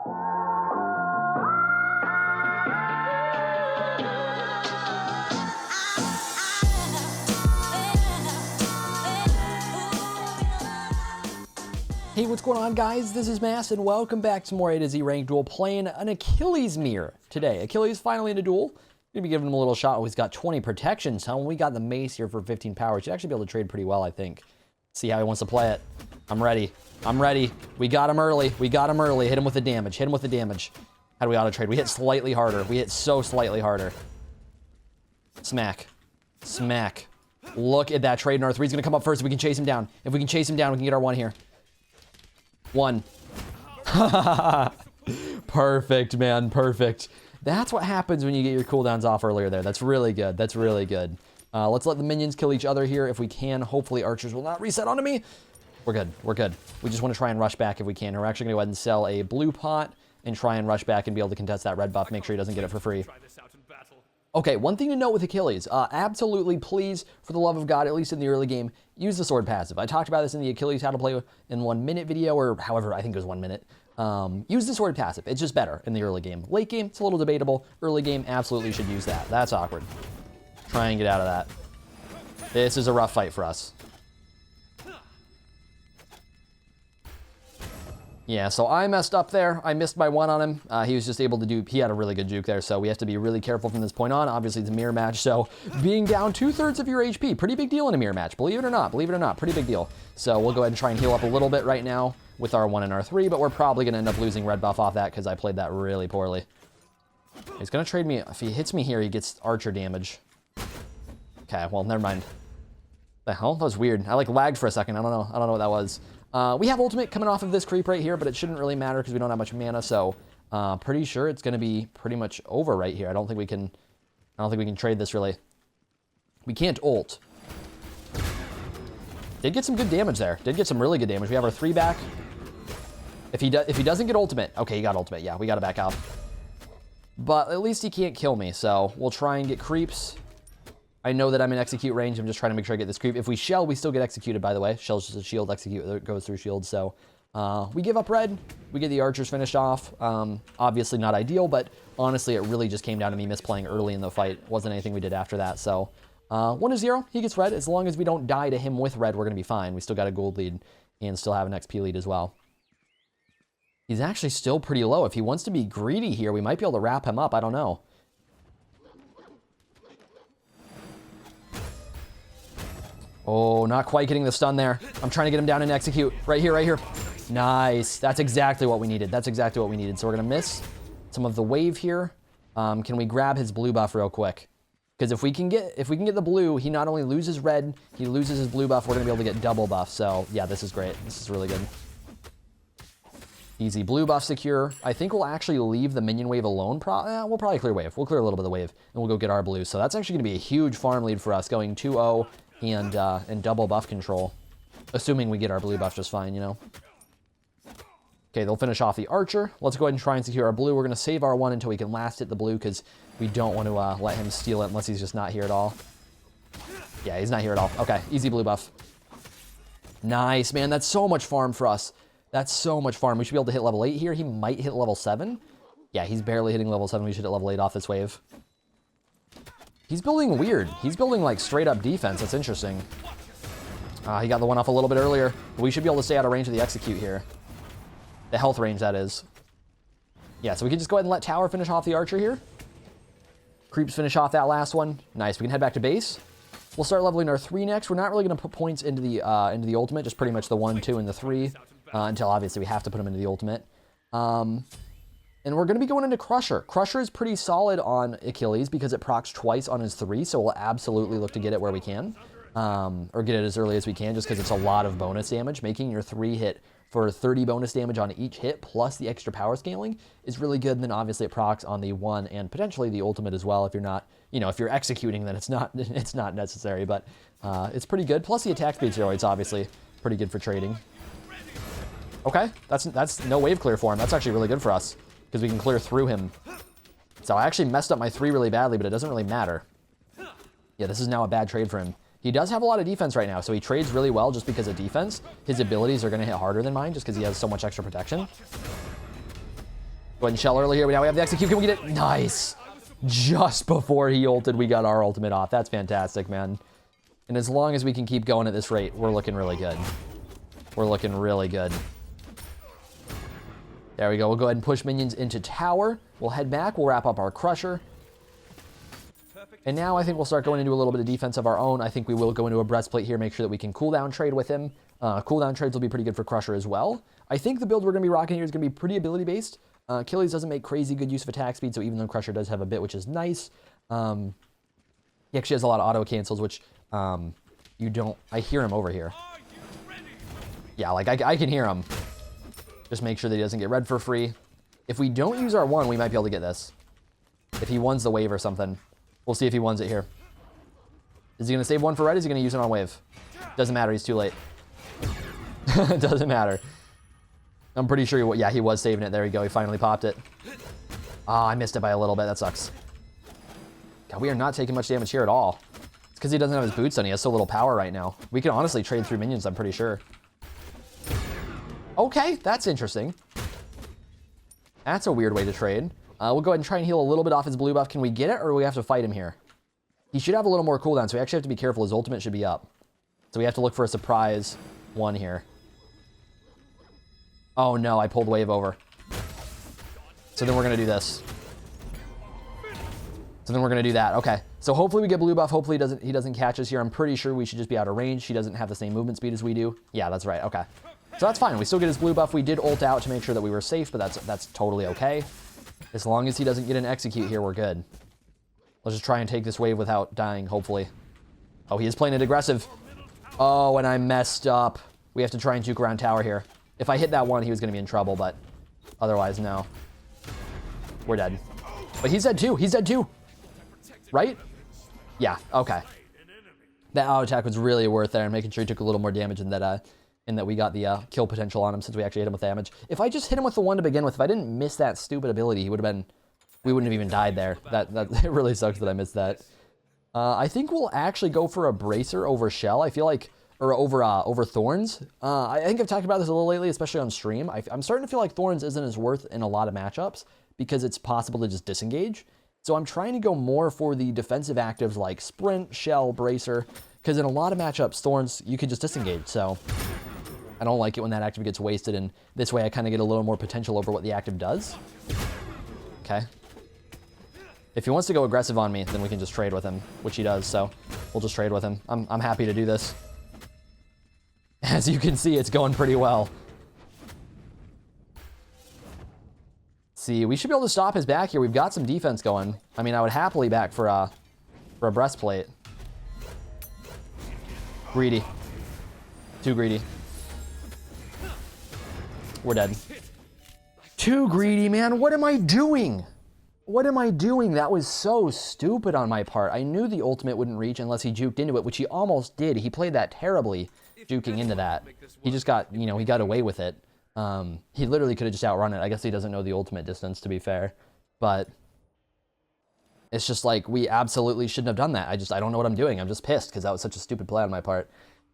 Hey, what's going on, guys? This is Mast, and welcome back to more A to Z ranked duel, playing an Achilles mirror today. Achilles finally in a duel. Gonna be giving him a little shot. Oh, he's got 20 protections, huh? When we got the mace here for 15 power, should actually be able to trade pretty well, I think. See how he wants to play it. I'm ready. I'm ready. We got him early. We got him early. Hit him with the damage. Hit him with the damage. How do we auto trade? We hit slightly harder. We hit so slightly harder. Smack. Smack. Look at that trade in R3. He's gonna come up first if we can chase him down. If we can chase him down, we can get our one here. One. Perfect, man. Perfect. That's what happens when you get your cooldowns off earlier there. That's really good. That's really good. Let's let the minions kill each other here if we can. Hopefully archers will not reset onto me. We're good. We're good. We just want to try and rush back if we can. We're actually going to go ahead and sell a blue pot and try and rush back and be able to contest that red buff. Make sure he doesn't get it for free. Okay, one thing to note with Achilles, absolutely, please, for the love of God, at least in the early game, use the sword passive. I talked about this in the Achilles how to play in 1 minute video, or however, I think it was 1 minute. Use the sword passive. It's just better in the early game. Late game, it's a little debatable. Early game, absolutely should use that. That's awkward. Try and get out of that. This is a rough fight for us. Yeah, so I messed up there. I missed my one on him. He was just able to do, he had a really good juke there, so we have to be really careful from this point on. Obviously, it's a mirror match, so being down 2/3 of your HP, pretty big deal in a mirror match. Believe it or not, pretty big deal. So we'll go ahead and try and heal up a little bit right now with our 1 and our 3, but we're probably going to end up losing red buff off that because I played that really poorly. He's going to trade me. If he hits me here, he gets archer damage. Okay, well, never mind. The hell? That was weird. I like lagged for a second. I don't know what that was. We have ultimate coming off of this creep right here, but it shouldn't really matter because we don't have much mana, so pretty sure it's going to be pretty much over right here. I don't think we can trade this really. We can't ult. Did get some good damage there. Did get some really good damage. We have our 3 back. If he doesn't get ultimate, okay, he got ultimate. Yeah, we got to back out. But at least he can't kill me, so we'll try and get creeps. I know that I'm in execute range. I'm just trying to make sure I get this creep. If we shell, we still get executed, by the way. Shell's just a shield execute that goes through shield. So we give up red. We get the archers finished off. Obviously not ideal, but honestly, it really just came down to me misplaying early in the fight. Wasn't anything we did after that. So 1-0, he gets red. As long as we don't die to him with red, we're going to be fine. We still got a gold lead and still have an XP lead as well. He's actually still pretty low. If he wants to be greedy here, we might be able to wrap him up. I don't know. Oh, not quite getting the stun there. I'm trying to get him down and execute. Right here, right here. Nice. That's exactly what we needed. That's exactly what we needed. So we're going to miss some of the wave here. Can we grab his blue buff real quick? Because if we can get the blue, he not only loses red, he loses his blue buff. We're going to be able to get double buff. So yeah, this is great. This is really good. Easy. Blue buff secure. I think we'll actually leave the minion wave alone. We'll probably clear wave. We'll clear a little bit of the wave, and we'll go get our blue. So that's actually going to be a huge farm lead for us, going 2-0 and double buff control. Assuming we get our blue buff just fine, you know. Okay, they'll finish off the archer. Let's go ahead and try and secure our blue. We're going to save our 1 until we can last hit the blue, because we don't want to let him steal it unless he's just not here at all. Yeah, he's not here at all. Okay, easy blue buff. Nice, man. That's so much farm for us. That's so much farm. We should be able to hit level 8 here. He might hit level 7. Yeah, he's barely hitting level 7. We should hit level 8 off this wave. He's building weird. He's building like straight up defense. That's interesting. He got the one off a little bit earlier. But we should be able to stay out of range of the execute here. The health range, that is. Yeah, so we can just go ahead and let tower finish off the archer here. Creeps finish off that last one. Nice. We can head back to base. We'll start leveling our 3 next. We're not really going to put points into the ultimate. Just pretty much the 1, 2, and the 3. Until obviously we have to put them into the ultimate. And we're going to be going into Crusher. Crusher is pretty solid on Achilles because it procs twice on his 3, so we'll absolutely look to get it where we can. Or get it as early as we can, just because it's a lot of bonus damage. Making your 3 hit for 30 bonus damage on each hit, plus the extra power scaling, is really good. And then obviously it procs on the 1 and potentially the ultimate as well. If you're not, you know, if you're executing, then it's not necessary, but it's pretty good. Plus the attack speed steroids, obviously, pretty good for trading. Okay, that's no wave clear for him. That's actually really good for us, because we can clear through him. So I actually messed up my 3 really badly, but it doesn't really matter. Yeah, this is now a bad trade for him. He does have a lot of defense right now, so he trades really well just because of defense. His abilities are going to hit harder than mine just because he has so much extra protection. Go ahead and shell early here. Now we have the execute. Can we get it? Nice. Just before he ulted, we got our ultimate off. That's fantastic, man. And as long as we can keep going at this rate, we're looking really good. We're looking really good. There we go. We'll go ahead and push minions into tower. We'll head back. We'll wrap up our Crusher. And now I think we'll start going into a little bit of defense of our own. I think we will go into a breastplate here, make sure that we can cooldown trade with him. Cooldown trades will be pretty good for Crusher as well. I think the build we're going to be rocking here is going to be pretty ability-based. Achilles doesn't make crazy good use of attack speed, so even though Crusher does have a bit, which is nice, he actually has a lot of auto cancels, which you don't... I hear him over here. Yeah, like I can hear him. Just make sure that he doesn't get red for free. If we don't use our one, we might be able to get this. If he wins the wave or something. We'll see if he wins it here. Is he going to save one for red? Is he going to use it on wave? Doesn't matter. He's too late. Doesn't matter. I'm pretty sure he was saving it. There we go. He finally popped it. Ah, I missed it by a little bit. That sucks. God, we are not taking much damage here at all. It's because he doesn't have his boots on. He has so little power right now. We can honestly trade through minions, I'm pretty sure. Okay, that's interesting. That's a weird way to trade. We'll go ahead and try and heal a little bit off his blue buff. Can we get it, or do we have to fight him here? He should have a little more cooldown, so we actually have to be careful. His ultimate should be up. So we have to look for a surprise one here. Oh no, I pulled wave over. So then we're going to do this. So then we're going to do that. Okay. So hopefully we get blue buff. Hopefully he doesn't catch us here. I'm pretty sure we should just be out of range. He doesn't have the same movement speed as we do. Yeah, that's right. Okay. So that's fine. We still get his blue buff. We did ult out to make sure that we were safe, but that's totally okay. As long as he doesn't get an execute here, we're good. Let's just try and take this wave without dying, hopefully. Oh, he is playing it aggressive. Oh, and I messed up. We have to try and juke around tower here. If I hit that one, he was going to be in trouble, but otherwise, no. We're dead. But he's dead too. He's dead too. Right? Yeah, okay. That auto attack was really worth there, and making sure he took a little more damage and that we got the kill potential on him since we actually hit him with damage. If I just hit him with the one to begin with, if I didn't miss that stupid ability, he would have been... We wouldn't have even died there. It really sucks that I missed that. I think we'll actually go for a Bracer over Shell. I feel like... Or over Thorns. I think I've talked about this a little lately, especially on stream. I'm starting to feel like Thorns isn't as worth in a lot of matchups because it's possible to just disengage. So I'm trying to go more for the defensive actives like Sprint, Shell, Bracer, because in a lot of matchups, Thorns, you can just disengage. So I don't like it when that active gets wasted, and this way I kind of get a little more potential over what the active does. Okay. If he wants to go aggressive on me, then we can just trade with him, which he does, so we'll just trade with him. I'm happy to do this. As you can see, it's going pretty well. See, we should be able to stop his back here. We've got some defense going. I mean, I would happily back for a breastplate. Greedy. Too greedy. We're dead. Too greedy, man. What am I doing? What am I doing? That was so stupid on my part. I knew the ultimate wouldn't reach unless he juked into it, which he almost did. He played that terribly, juking into that. He just got, he got away with it. He literally could have just outrun it. I guess he doesn't know the ultimate distance, to be fair. But it's just like, we absolutely shouldn't have done that. I don't know what I'm doing. I'm just pissed because that was such a stupid play on my part.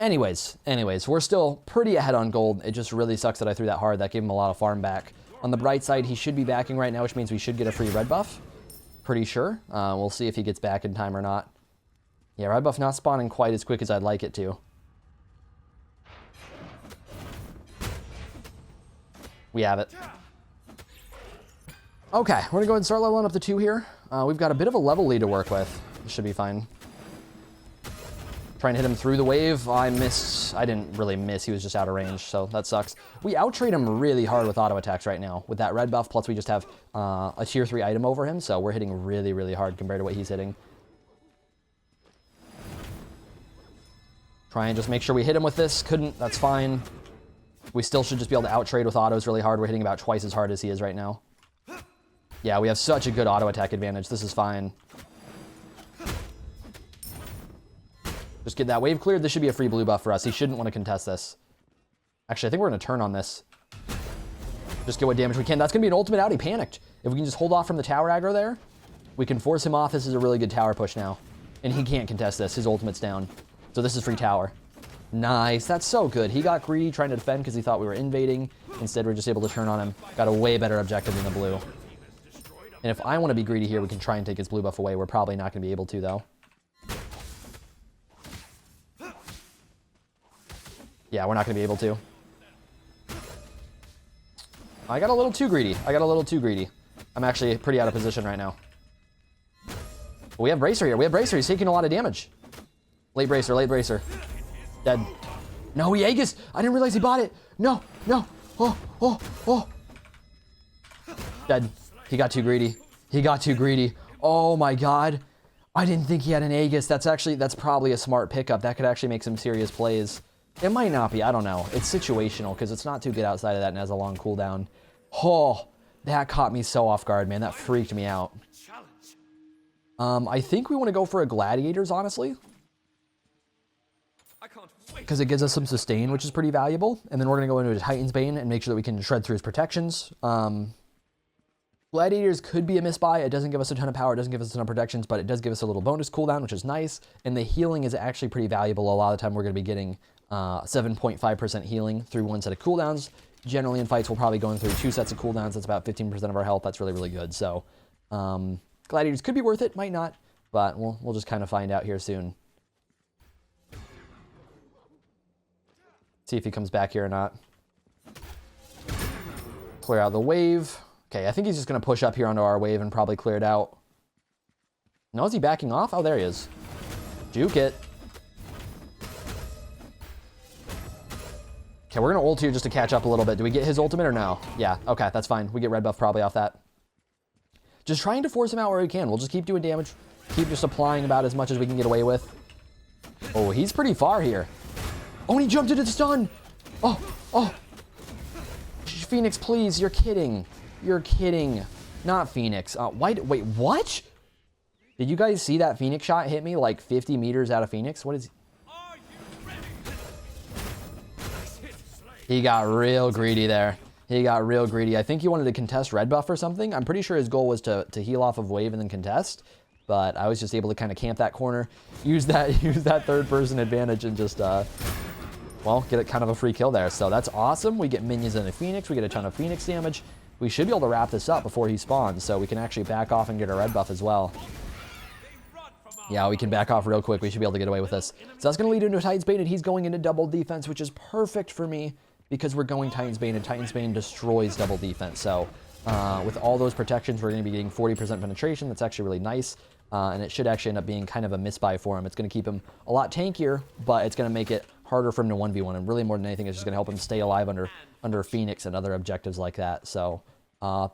Anyways, we're still pretty ahead on gold. It just really sucks that I threw that hard. That gave him a lot of farm back. On the bright side, he should be backing right now, which means we should get a free red buff. Pretty sure. We'll see if he gets back in time or not. Yeah, red buff not spawning quite as quick as I'd like it to. We have it. Okay, we're gonna go ahead and start leveling up the 2 here. We've got a bit of a level lead to work with. This should be fine. Trying to hit him through the wave. I missed. I didn't really miss. He was just out of range, so that sucks. We out-trade him really hard with auto attacks right now. With that red buff, plus we just have a tier 3 item over him, so we're hitting really, really hard compared to what he's hitting. Try and just make sure we hit him with this. Couldn't. That's fine. We still should just be able to out-trade with autos really hard. We're hitting about twice as hard as he is right now. Yeah, we have such a good auto attack advantage. This is fine. Just get that wave cleared. This should be a free blue buff for us. He shouldn't want to contest this. Actually, I think we're going to turn on this. Just get what damage we can. That's going to be an ultimate out. He panicked. If we can just hold off from the tower aggro there, we can force him off. This is a really good tower push now. And he can't contest this. His ultimate's down. So this is free tower. Nice. That's so good. He got greedy trying to defend because he thought we were invading. Instead, we're just able to turn on him. Got a way better objective than the blue. And if I want to be greedy here, we can try and take his blue buff away. We're probably not going to be able to, though. Yeah, we're not going to be able to. I got a little too greedy. I'm actually pretty out of position right now. But we have Bracer here. He's taking a lot of damage. Late Bracer. Dead. No, he Aegis. I didn't realize he bought it. No. Oh. Dead. He got too greedy. Oh my god. I didn't think he had an Aegis. That's probably a smart pickup. That could actually make some serious plays. It might not be. I don't know. It's situational because it's not too good outside of that and has a long cooldown. Oh, that caught me so off guard, man. That freaked me out. I think we want to go for a Gladiators, honestly. Because it gives us some sustain, which is pretty valuable. And then we're going to go into a Titan's Bane and make sure that we can shred through his protections. Gladiators could be a misbuy. It doesn't give us a ton of power. It doesn't give us a ton of protections, but it does give us a little bonus cooldown, which is nice. And the healing is actually pretty valuable. A lot of the time we're going to be getting 7.5% healing through one set of cooldowns. Generally in fights, we're probably going through 2 sets of cooldowns. That's about 15% of our health. That's really, really good. So Gladiators could be worth it, might not, but we'll just kind of find out here soon. See if he comes back here or not. Clear out the wave. Okay, I think he's just going to push up here onto our wave and probably clear it out. No, is he backing off? Oh, there he is. Juke it. Okay, we're going to ult here just to catch up a little bit. Do we get his ultimate or no? Yeah, okay, that's fine. We get red buff probably off that. Just trying to force him out where we can. We'll just keep doing damage. Keep just applying about as much as we can get away with. Oh, he's pretty far here. Oh, and he jumped into the stun. Oh. Phoenix, please. You're kidding. Not Phoenix. Wait, what? Did you guys see that Phoenix shot hit me like 50 meters out of Phoenix? What is... He got real greedy there. I think he wanted to contest red buff or something. I'm pretty sure his goal was to heal off of wave and then contest. But I was just able to kind of camp that corner, use that third person advantage and just, well, get it kind of a free kill there. So that's awesome. We get minions in the Phoenix. We get a ton of Phoenix damage. We should be able to wrap this up before he spawns, so we can actually back off and get a red buff as well. Yeah, we can back off real quick. We should be able to get away with this. So that's going to lead into a Titan's Bane, and he's going into double defense, which is perfect for me because we're going Titan's Bane, and Titan's Bane destroys double defense. So with all those protections, we're going to be getting 40% penetration. That's actually really nice, and it should actually end up being kind of a misbuy for him. It's going to keep him a lot tankier, but it's going to make it harder for him to 1v1, and really more than anything, it's just going to help him stay alive under Phoenix and other objectives like that. So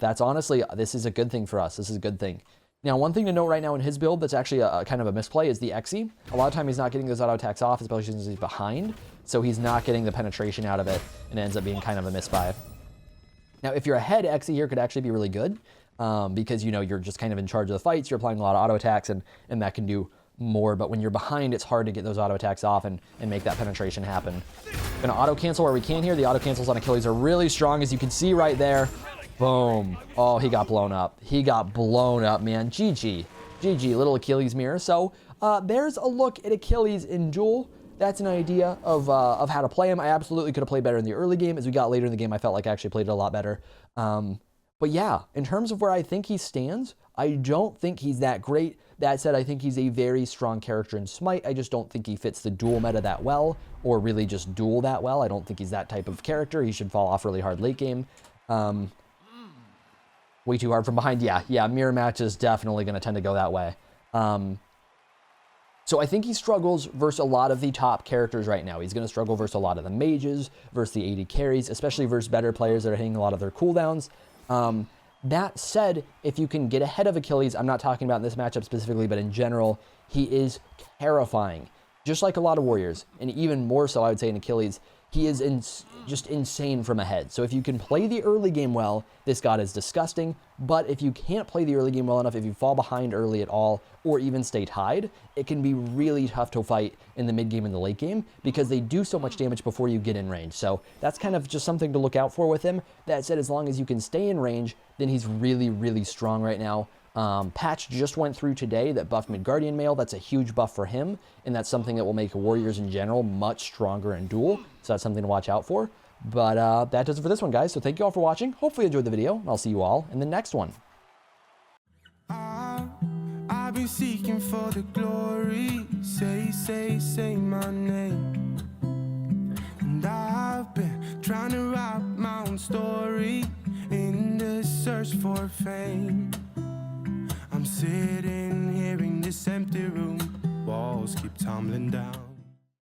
that's honestly, this is a good thing for us. This is a good thing. Now, one thing to note right now in his build that's actually a kind of a misplay is the Xe. A lot of time he's not getting those auto attacks off, especially since he's behind, so he's not getting the penetration out of it, and it ends up being kind of a misbuy. Now, if you're ahead, Xe here could actually be really good because, you know, you're just kind of in charge of the fights, you're applying a lot of auto attacks, and that can do more, but when you're behind, it's hard to get those auto attacks off and make that penetration happen. Gonna auto cancel where we can here. The auto cancels on Achilles are really strong, as you can see right there. Boom. Oh, he got blown up. Man. GG, little Achilles mirror. So there's a look at Achilles in Duel. That's an idea of how to play him. I absolutely could have played better in the early game. As we got later in the game, I felt like I actually played it a lot better. But yeah, in terms of where I think he stands, I don't think he's that great. That said, I think he's a very strong character in Smite. I just don't think he fits the duel meta that well, or really just duel that well. I don't think he's that type of character. He should fall off really hard late game. Way too hard from behind. Yeah, mirror match is definitely going to tend to go that way. So I think he struggles versus a lot of the top characters right now. He's going to struggle versus a lot of the mages, versus the AD carries, especially versus better players that are hitting a lot of their cooldowns. That said, if you can get ahead of Achilles, I'm not talking about in this matchup specifically, but in general, he is terrifying. Just like a lot of warriors, and even more so, I would say, in Achilles, he is just insane from ahead. So if you can play the early game well, this god is disgusting. But if you can't play the early game well enough, if you fall behind early at all, or even stay tied, it can be really tough to fight in the mid game and the late game because they do so much damage before you get in range. So that's kind of just something to look out for with him. That said, as long as you can stay in range, then he's really, really strong right now. Patch just went through today that buffed Midgardian Mail. That's a huge buff for him, and that's something that will make warriors in general much stronger in Duel, so that's something to watch out for. But that does it for this one, guys. So thank you all for watching. Hopefully you enjoyed the video, and I'll see you all in the next one. I've been seeking for the glory. Say my name. And I've been trying to write my own story in the search for fame. I'm sitting here in this empty room. Walls keep tumbling down.